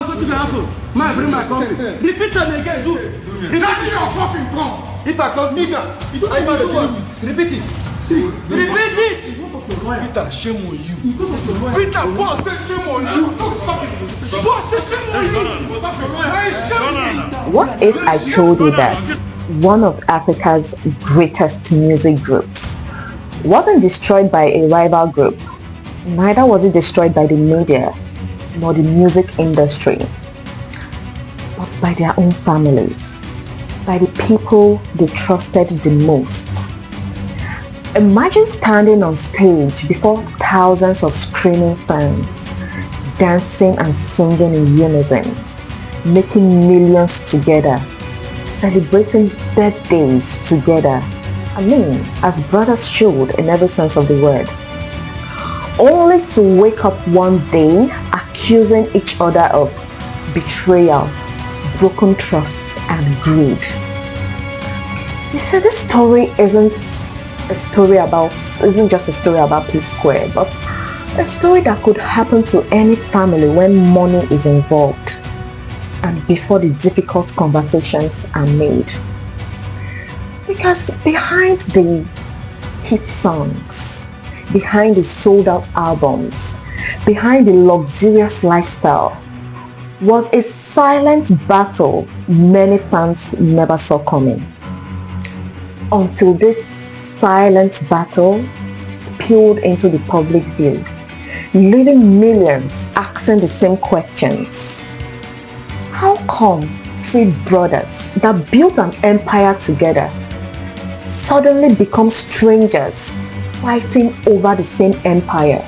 What's going to happen? Man, bring my coffee. Repeat them again, Jude. Daddy, your coffee come. If I come, nigga, repeat it. See, repeat it. Peter, shame on you. Peter, boss say shame on you. Stop it. Boss say shame on you. What if I told you that one of Africa's greatest music groups wasn't destroyed by a rival group, neither was it destroyed by the media nor the music industry, but by their own families, by the people they trusted the most? Imagine standing on stage before thousands of screaming fans, dancing and singing in unison, making millions together, celebrating birthdays together. I mean, as brothers should in every sense of the word. Only to wake up one day accusing each other of betrayal, broken trust, and greed. You see, this story isn't just a story about P-Square, but a story that could happen to any family when money is involved and before the difficult conversations are made. Because behind the hit songs, behind the sold out albums, behind the luxurious lifestyle, was a silent battle many fans never saw coming. Until this silent battle spilled into the public view, leaving millions asking the same questions. How come three brothers that built an empire together suddenly become strangers fighting over the same empire?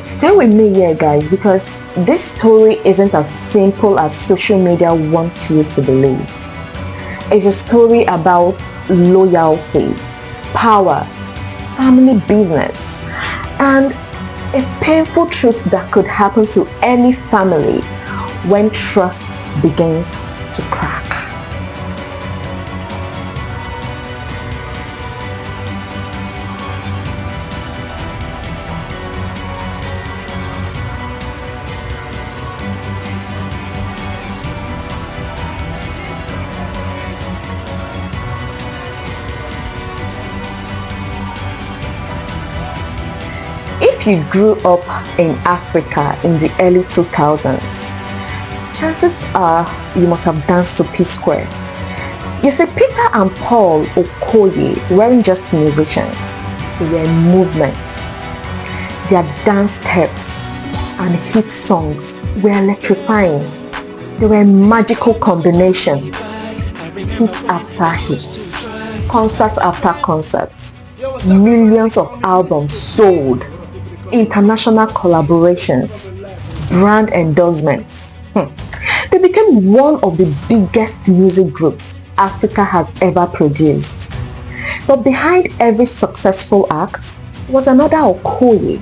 Stay with me here, guys, because this story isn't as simple as social media wants you to believe. It's a story about loyalty, power, family business, and a painful truth that could happen to any family when trust begins to crack. If you grew up in Africa in the early 2000s, chances are you must have danced to P-Square. You see, Peter and Paul Okoye weren't just musicians, they were movements. Their dance steps and hit songs were electrifying. They were a magical combination. Hits after hits, concert after concerts, millions of albums sold, international collaborations, brand endorsements. They became one of the biggest music groups Africa has ever produced. But behind every successful act was another Okoye,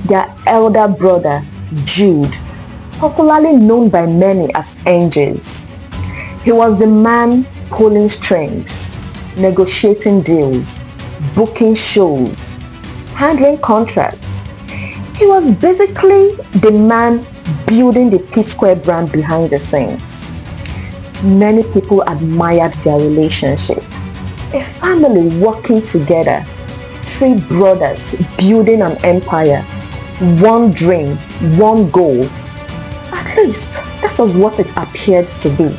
their elder brother, Jude, popularly known by many as Angels. He was the man pulling strings, negotiating deals, booking shows, handling contracts. He was basically the man building the P-Square brand behind the scenes. Many people admired their relationship. A family working together, three brothers building an empire, one dream, one goal. At least that was what it appeared to be.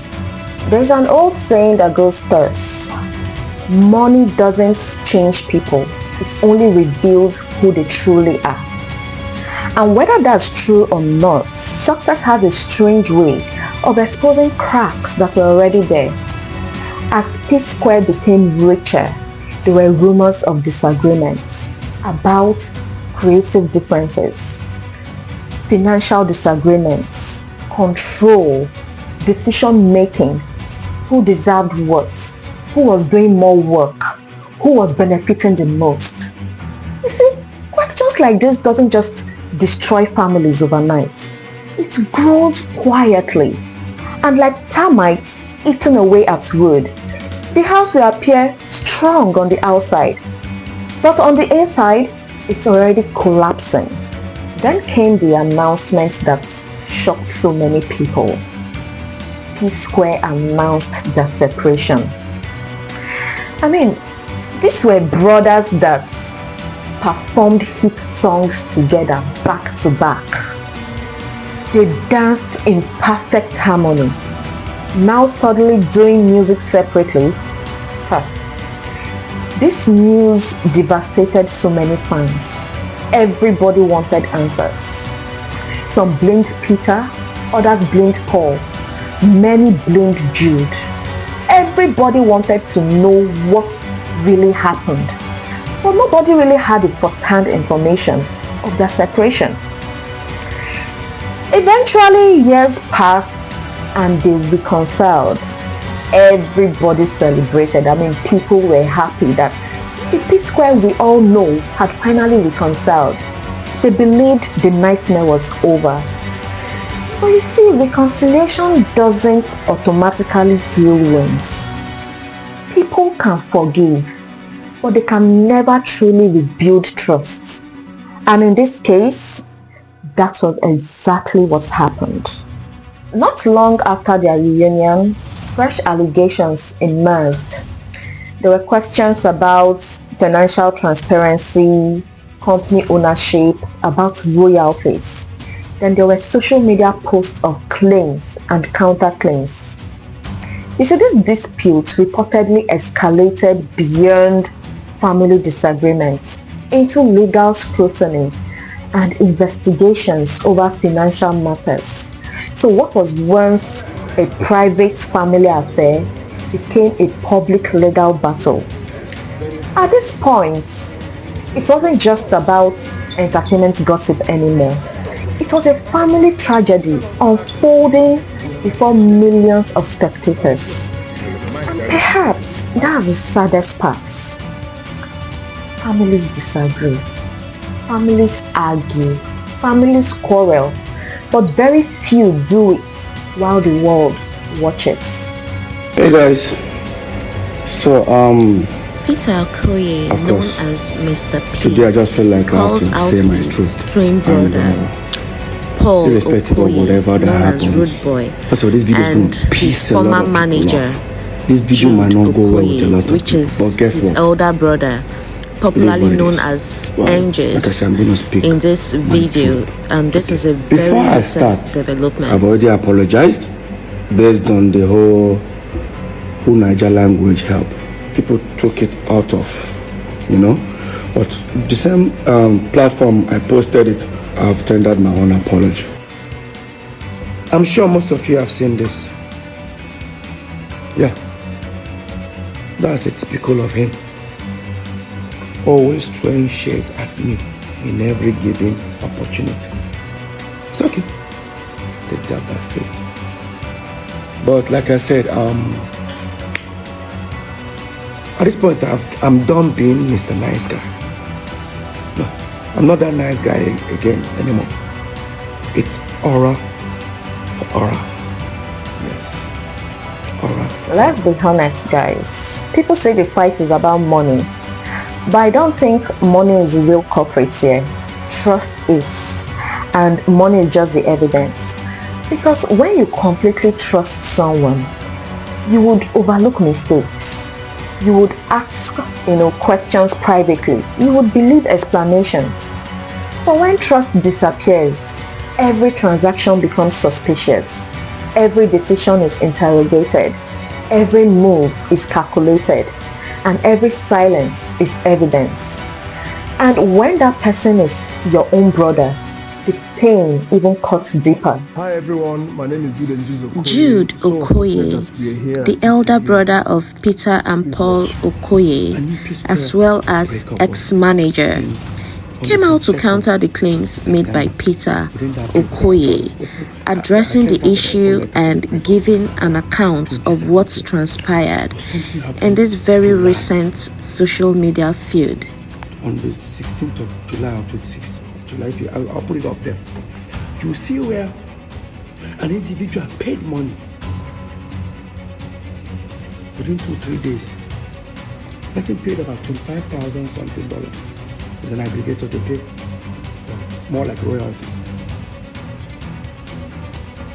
There's an old saying that goes thus: money doesn't change people, it only reveals who they truly are. And whether that's true or not, success has a strange way of exposing cracks that were already there. As P-Square became richer, there were rumors of disagreements about creative differences, financial disagreements, control, decision making, who deserved what, who was doing more work, who was benefiting the most. You see, questions like this doesn't just destroy families overnight. It grows quietly, and like termites eating away at wood, the house will appear strong on the outside, but on the inside, it's already collapsing. Then came the announcement that shocked so many people. P-Square announced their separation. I mean, these were brothers that performed hit songs together back to back. They danced in perfect harmony. Now suddenly doing music separately. This news devastated so many fans. Everybody wanted answers. Some blamed Peter, others blamed Paul, many blamed Jude. Everybody wanted to know what really happened, but nobody really had the first-hand information of their separation. Eventually, years passed and they reconciled. Everybody celebrated. I mean, people were happy that the P-Square we all know had finally reconciled. They believed the nightmare was over. But you see, reconciliation doesn't automatically heal wounds. People can forgive, but they can never truly rebuild trust. And in this case, that was exactly what happened. Not long after their reunion, fresh allegations emerged. There were questions about financial transparency, company ownership, about royalties. Then there were social media posts of claims and counterclaims. You see, these disputes reportedly escalated beyond family disagreements into legal scrutiny and investigations over financial matters. So what was once a private family affair became a public legal battle. At this point, it wasn't just about entertainment gossip anymore. It was a family tragedy unfolding before millions of spectators. And perhaps that's the saddest part. Families disagree, families argue, families quarrel, but very few do it while the world watches. Hey guys, so Peter Okoye, known as Mr. P, today I just feel like I have calls to out say my his truth. twin brother, Paul Irrespective of Okoye, whatever that known as happens. Rudeboy, First of all, this video is going and to his piss a lot former of people manager, off. This video Jude might not go well with a lot Okoye, of which people, is but guess his what? elder brother, popularly known as Angels, like I said, I'm going to speak in this video, and this is a very Before I recent start, development. I've already apologized based on the whole Naija language help. People took it out of, but the same platform I posted it, I've tendered my own apology. I'm sure most of you have seen this. Yeah, that's a typical of him. Always throwing shade at me in every given opportunity. It's okay. Take that by faith. But like I said, at this point, I'm done being Mr. Nice Guy. No, I'm not that nice guy again anymore. It's aura for aura. Yes, aura. Let's be honest, guys. People say the fight is about money, but I don't think money is the real culprit here. Trust is, and money is just the evidence. Because when you completely trust someone, you would overlook mistakes. You would ask, questions privately. You would believe explanations. But when trust disappears, every transaction becomes suspicious. Every decision is interrogated. Every move is calculated. And every silence is evidence. And when that person is your own brother, the pain even cuts deeper. Hi everyone, my name is Jude Jude Okoye, the elder brother of Peter and Paul Okoye, as well as ex-manager, came out to counter the claims made by Peter Okoye, addressing the issue and giving an account of what's transpired in this very recent social media feud. On the 16th of July or 26th of July, I'll put it up there. You see where an individual paid money within 2-3 days. Person paid about $25,000 something dollars. As an aggregator, they pay more like royalty.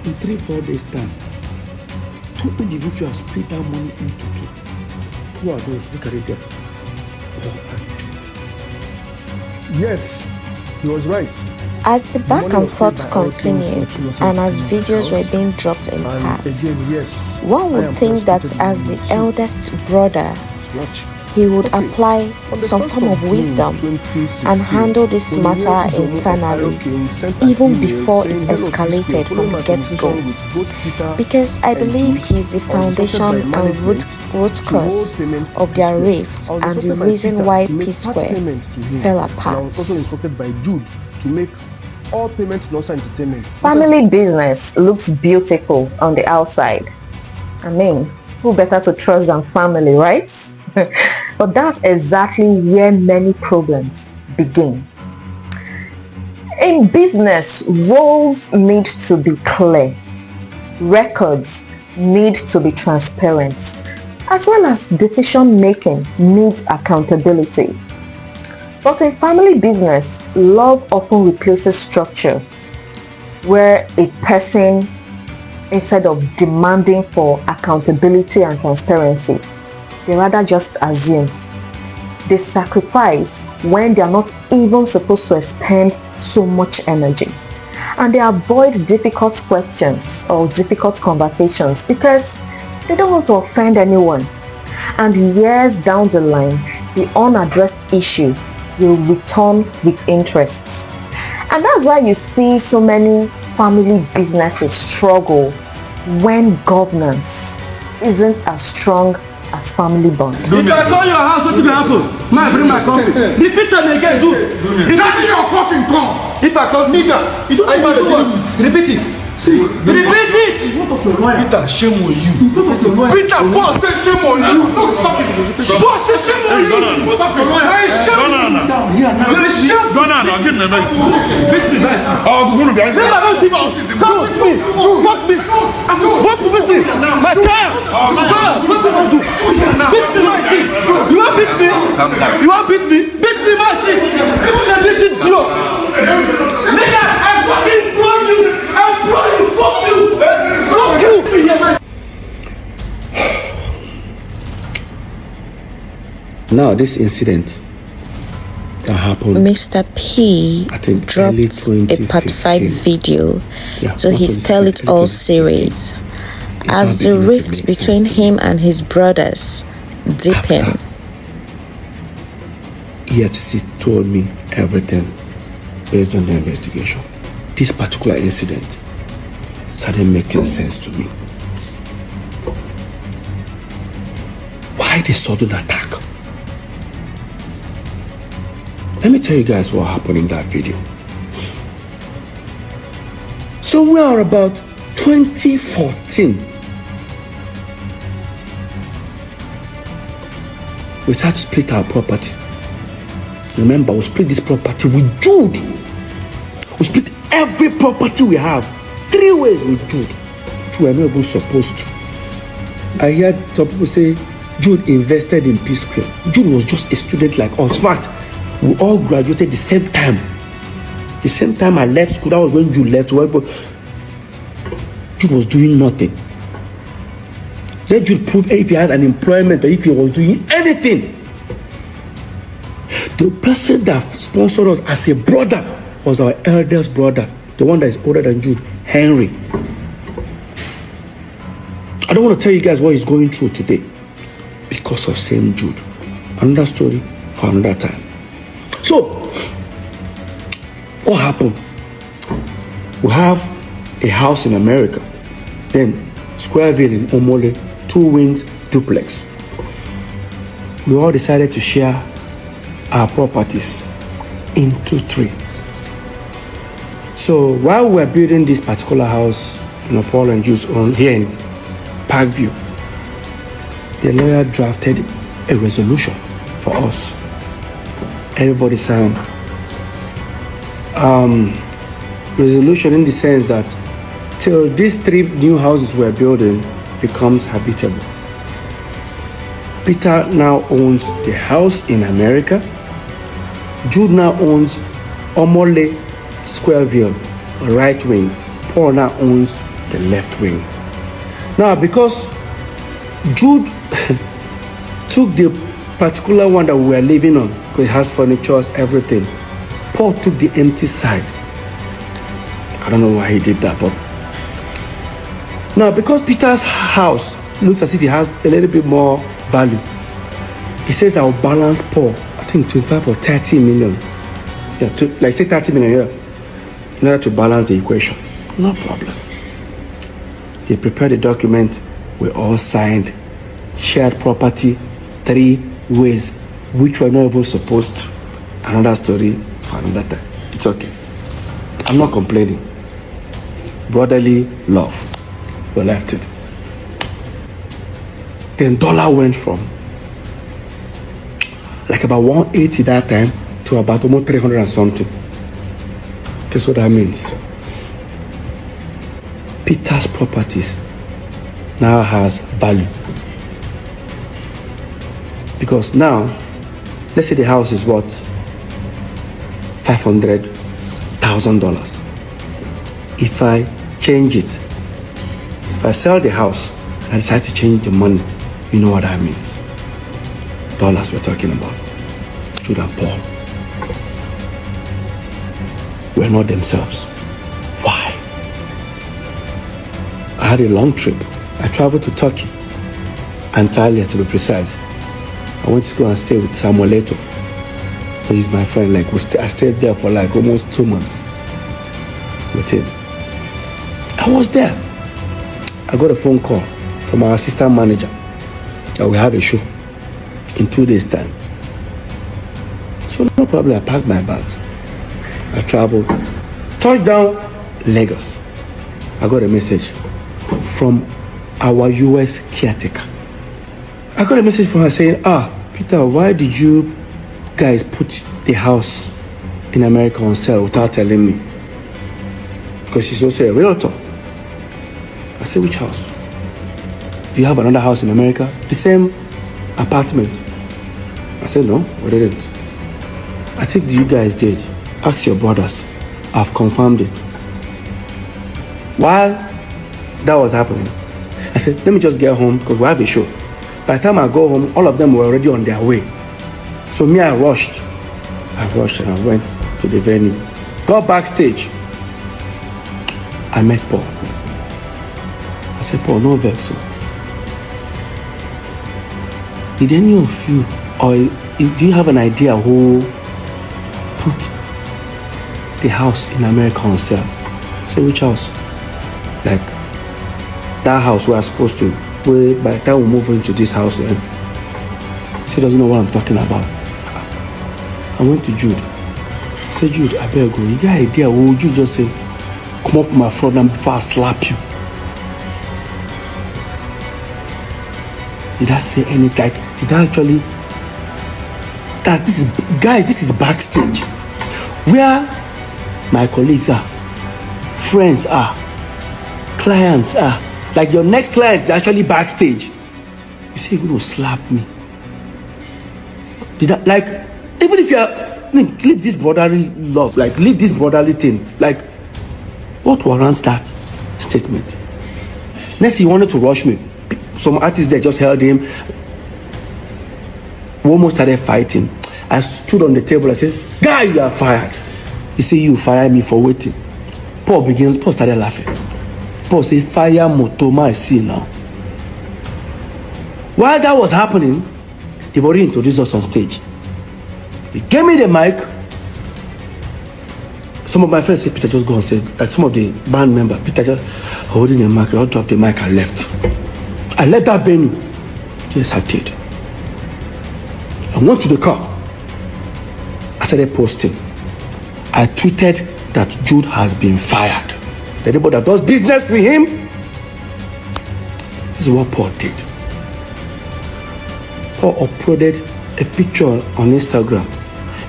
in 3-4 days time, 2 individuals split that money into 2. Who are those? Look at it there. Paul and Jude. Yes, he was right. As the back and forth continued and as videos were being dropped in parts, one would think that as the eldest brother, he would apply some form of wisdom and handle this matter internally even before it escalated from the get-go, because I believe he's the foundation and root cause of their rift and the reason why P Square fell apart. All payments, no entertainment. Family business looks beautiful on the outside. I mean, who better to trust than family, right? But that's exactly where many problems begin. In business, roles need to be clear. Records need to be transparent, as well as decision making needs accountability. But in family business, love often replaces structure, where a person, instead of demanding for accountability and transparency, they rather just assume. They sacrifice when they are not even supposed to expend so much energy. And they avoid difficult questions or difficult conversations because they don't want to offend anyone. And years down the line, the unaddressed issue will return with interest. And that's why you see so many family businesses struggle when governance isn't as strong as family bond. If I call your house, what will happen? I bring my coffee. Repeat them again, Jude. Daddy, your coffin come. If I call nigga, you don't know what. Repeat it. See, repeat it. What of your lawyer? Peter, shame on you. What of your lawyer? Peter, boss say shame on you. No, stop it. Boss say shame on you. What of your lawyer? I shame on you. Down here now. You shame. Go now, get me. Beat me, guys. Oh, go behind me. Come with me. Walk me. Walk with me. My child. What do I do? Beat me, my seat. You want beat me? You want beat me? Beat me, my seat. Now this is idiot. Nigga, I fucking blow you. I blow you. Fuck you. Fuck you. Now this incident that happened, Mr. P dropped a part 5 video to his Tell It All series as the rift between him and his brothers deepened. EFCC told me everything based on the investigation. This particular incident started making sense to me. Why the sudden attack? Let me tell you guys what happened in that video. Somewhere about 2014, we started to split our property. Remember, we split this property with Jude. We split every property we have 3 ways with Jude, which we were not even supposed to. I heard some people say Jude invested in P Square. Jude was just a student like us. In fact, we all graduated the same time. The same time I left school, that was when Jude left. Jude was doing nothing. Then Jude proved if he had an employment or if he was doing anything. The person that sponsored us as a brother was our eldest brother, the one that is older than Jude, Henry. I don't want to tell you guys what he's going through today because of same Jude. Another story for another time. So, what happened? We have a house in America, then Squareville in Omole, 2 wings duplex. We all decided to share our properties into 3. So while we were building this particular house, Paul and Jude's own here in Parkview, the lawyer drafted a resolution for us. Everybody signed. Resolution in the sense that till these 3 new houses we're building becomes habitable. Peter now owns the house in America. Jude now owns Omole Squareville, right wing. Paul now owns the left wing. Now, because Jude took the particular one that we were living on, because it has furniture, everything, Paul took the empty side. I don't know why he did that, but now because Peter's house looks as if it has a little bit more value, he says I'll balance Paul, I think 25 or 30 million. Yeah, like say 30 million here, in order to balance the equation. No problem. They prepared the document, we all signed, shared property 3 ways, which we're not even supposed to. Another story for another time. It's okay. I'm not complaining. Brotherly love. We left it. Then dollar went from like about 180 that time to about almost 300 and something. Guess what that means? Peter's properties now has value. Because now, let's say the house is worth $500,000. If I change it, if I sell the house and I decide to change the money, you know what that means. Dollars we're talking about. Jude and Paul were not themselves. Why? I had a long trip. I traveled to Turkey, Antalya to be precise. I went to go and stay with Samuel Leto. So he's my friend. Like I stayed there for like almost 2 months with him. I was there. I got a phone call from our assistant manager that we have a show in 2 days' time. So no problem. I packed my bags. I traveled. Touchdown, Lagos. I got a message from our US caretaker. I got a message from her saying, Peter, why did you guys put the house in America on sale without telling me? Because she's also a realtor. I said, which house? Do you have another house in America? The same apartment? I said, no, we didn't. I think you guys did. Ask your brothers. I've confirmed it. While that was happening, I said, let me just get home because we have a show. By the time I go home, all of them were already on their way. So me, I rushed and I went to the venue. Got backstage. I met Paul. I said, Paul, no vex. Did any of you, or do you have an idea who put the house in America on sale? I said, which house? Like, that house we are supposed to, by the time we move into this house, she doesn't know what I'm talking about. I went to Jude. I said, Jude, I better go. You got an idea? What would you just say? Come up with my front and before I slap you. Did I say anything? Did I actually? That this is, guys, this is backstage. Where my colleagues are, friends are, clients are. Like your next client is actually backstage. You say you're going to slap me. Did I, like, even if you're, leave this brotherly love, like, leave this brotherly thing, like, what warrants that statement? Next, he wanted to rush me. Some artists there just held him. We almost started fighting. I stood on the table. I said, guy, you are fired. He said, you fire me for waiting. Paul started laughing. Paul said, fire Motoma, I see now. While that was happening, they've already introduced us on stage. They gave me the mic. Some of my friends said, Peter, just go on stage. Like some of the band members, Peter just holding the mic. I dropped the mic and left. I left that venue. Yes, I did. I went to the car. I started posting. I tweeted that Jude has been fired. Anybody that does business with him, this is what Paul did. Paul uploaded a picture on Instagram.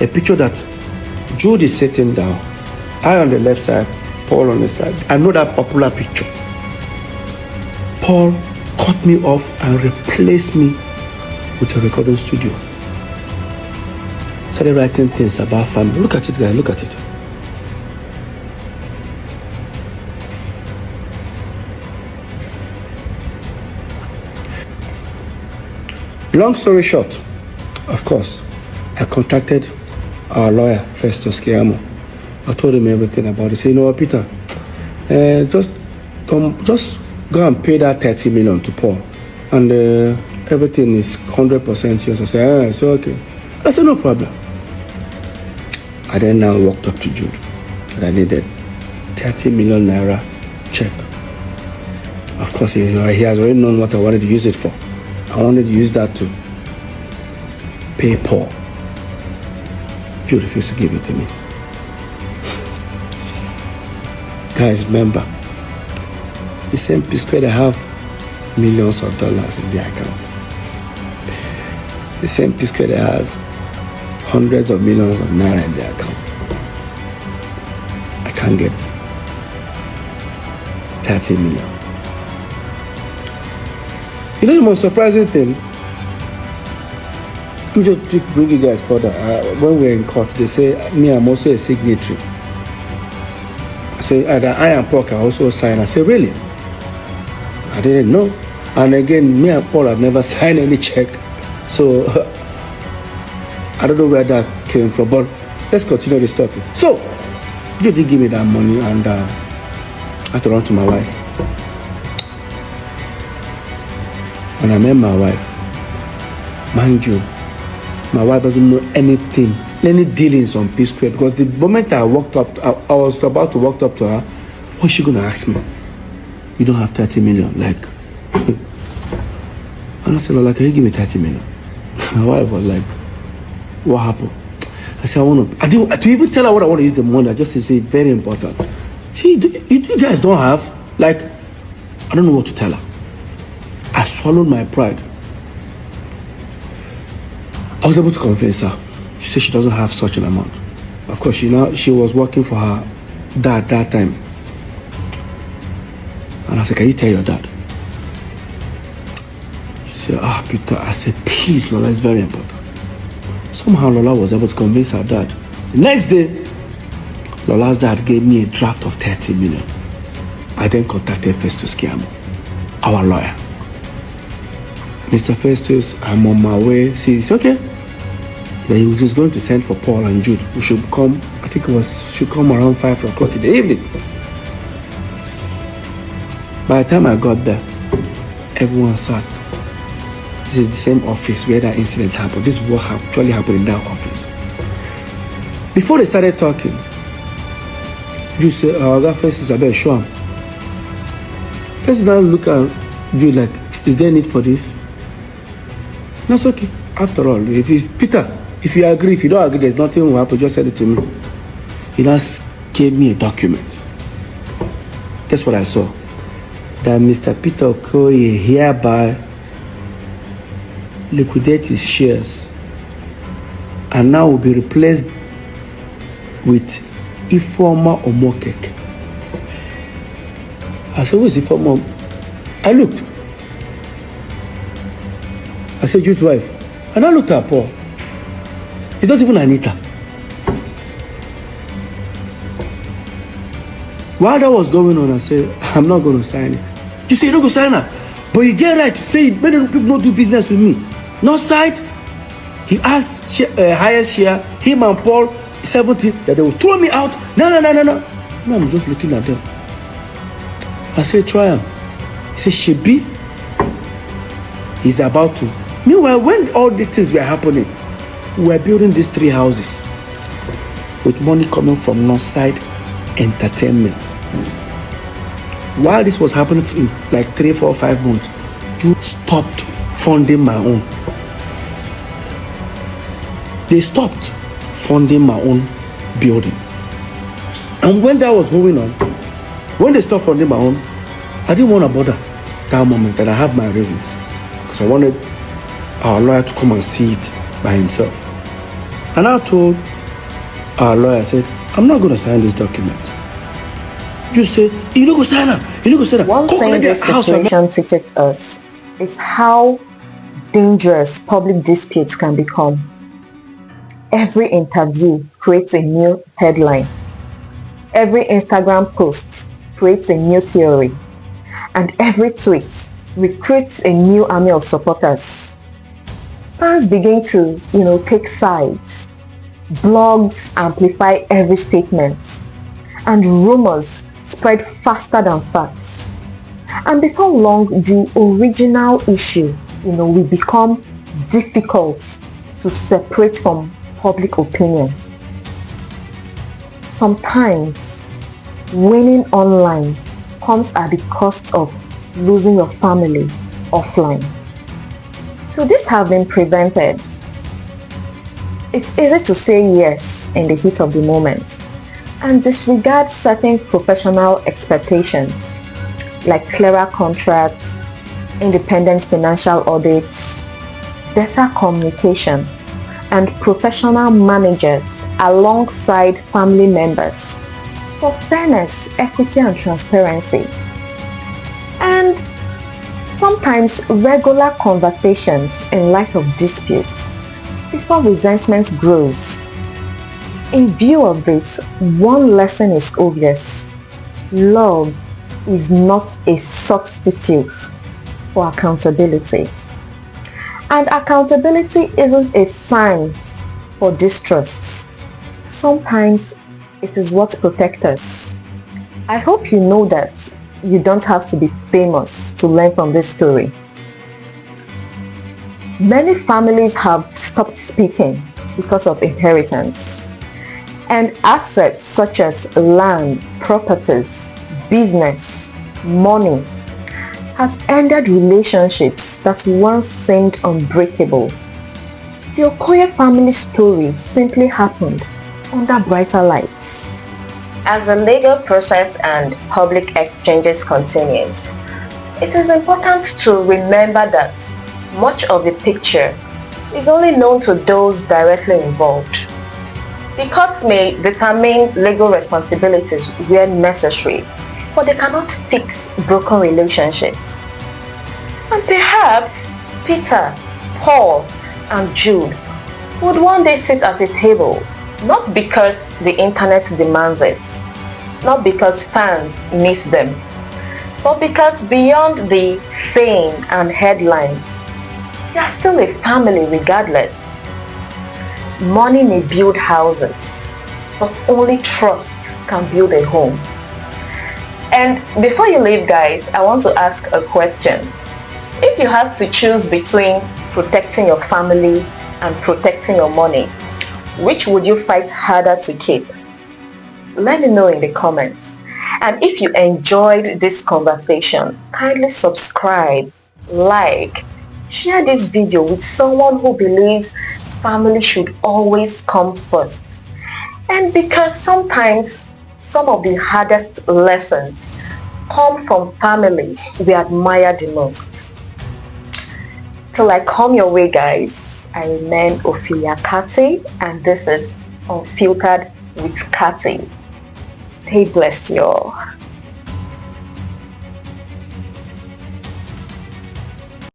A picture that Jude is sitting down. I on the left side, Paul on the side. I know that popular picture. Paul cut me off and replaced me with a recording studio. Started writing things about family. Look at it, guys, look at it. Long story short, of course, I contacted our lawyer, Festus Kiamo. I told him everything about it. He said, you know what, Peter, just go and pay that 30 million to Paul. And everything is 100% yours. I said, it's okay. I said, no problem. I then now walked up to Jude. And I needed 30 million naira check. Of course, he has already known what I wanted to use it for. I wanted to use that to pay Paul. Jude refused to give it to me. Guys, remember, the same P-Square, they have millions of dollars in their account. The same P-Square, they has hundreds of millions of naira in their account. I can't get 30 million. You know the most surprising thing? Let me just bring you guys further. When we're in court, they say, me, I'm also a signatory. I say, that I and Paul can also sign. I say, really? I didn't know. And again, me and Paul have never signed any check. So, I don't know where that came from, but let's continue this topic. So, you did give me that money, and I had to run to my wife. When I met my wife, mind you, my wife doesn't know anything, any dealings on P-Square, because the moment I walked up, I was about to walk up to her, what's she going to ask me? You don't have 30 million, like. And I said, like, can you give me 30 million? My wife was like, what happened? I said, I didn't even tell her what I want to use the money. I just said, it's very important. You guys don't have, like, I don't know what to tell her. I swallowed my pride. I was able to convince her. She said she doesn't have such an amount. Of course, she was working for her dad that time. And I said, can you tell your dad? She said, Peter. I said, please, Lola, it's very important. Somehow Lola was able to convince her dad. The next day, Lola's dad gave me a draft of 30 million. I then contacted Festus Kiamo, our lawyer. Mr. Festus, I'm on my way. See, it's okay. Then he was just going to send for Paul and Jude. We should come, I think should come around 5 o'clock in the evening. By the time I got there, everyone sat. This is the same office where that incident happened. This is what actually happened in that office. Before they started talking, Jude said, that Festus, I better show him. Festus now look at Jude like, is there a need for this? That's okay. After all, Peter, if you agree, if you don't agree, there's nothing will happen. Just send it to me. He just gave me a document. Guess what I saw? That Mr. Peter Okoye hereby liquidate his shares and now will be replaced with Ifeoma Omokeke. I said, who is Ifeoma? I looked. I said, Jude's wife. And I looked at Paul. It's not even Anita. While that was going on, I said, I'm not going to sign it. You say you don't go sign her. But you get right to say, many people don't do business with me. No side. He asked highest share, him and Paul, 70, that they will throw me out. No. Now I'm just looking at them. I said, try him. He said, Shebi. He's about to. Meanwhile, when all these things were happening, we were building these 3 houses with money coming from Northside Entertainment. While this was happening in like 3, 4, 5 months, you stopped funding my own. They stopped funding my own building. And when that was going on, when they stopped funding my own, I didn't want to bother that moment, and I had my reasons. Because I wanted our lawyer to come and see it by himself. And I told our lawyer, I said, I'm not going to sign this document. Just say, you don't go sign her. You don't go sign her. One thing this situation teaches us is how dangerous public disputes can become. Every interview creates a new headline. Every Instagram post creates a new theory. And every tweet recruits a new army of supporters. Fans begin to, take sides. Blogs amplify every statement. And rumors spread faster than facts. And before long, the original issue, will become difficult to separate from public opinion. Sometimes, winning online comes at the cost of losing your family offline. Could this have been prevented? It's easy to say yes in the heat of the moment and disregard certain professional expectations like clearer contracts, independent financial audits, better communication, and professional managers alongside family members for fairness, equity, and transparency. And sometimes regular conversations in light of disputes before resentment grows. In view of this, one lesson is obvious. Love is not a substitute for accountability. And accountability isn't a sign for distrust. Sometimes it is what protects us. I hope you know that you don't have to be famous to learn from this story. Many families have stopped speaking because of inheritance. And assets such as land, properties, business, money has ended relationships that once seemed unbreakable. The Okoye family story simply happened under brighter lights. As the legal process and public exchanges continues, it is important to remember that much of the picture is only known to those directly involved. The courts may determine legal responsibilities where necessary, but they cannot fix broken relationships. And perhaps Peter, Paul, and Jude would one day sit at a table, not because the internet demands it, not because fans miss them, but because beyond the fame and headlines, they are still a family regardless. Money may build houses, but only trust can build a home. And before you leave, guys, I want to ask a question. If you had to choose between protecting your family and protecting your money, which would you fight harder to keep? Let me know in the comments. And if you enjoyed this conversation, kindly subscribe, like, share this video with someone who believes family should always come first. And because sometimes some of the hardest lessons come from families we admire the most. Till I come your way, guys, I remain Ophelia Kati, and this is Unfiltered with Kati. Stay blessed, y'all.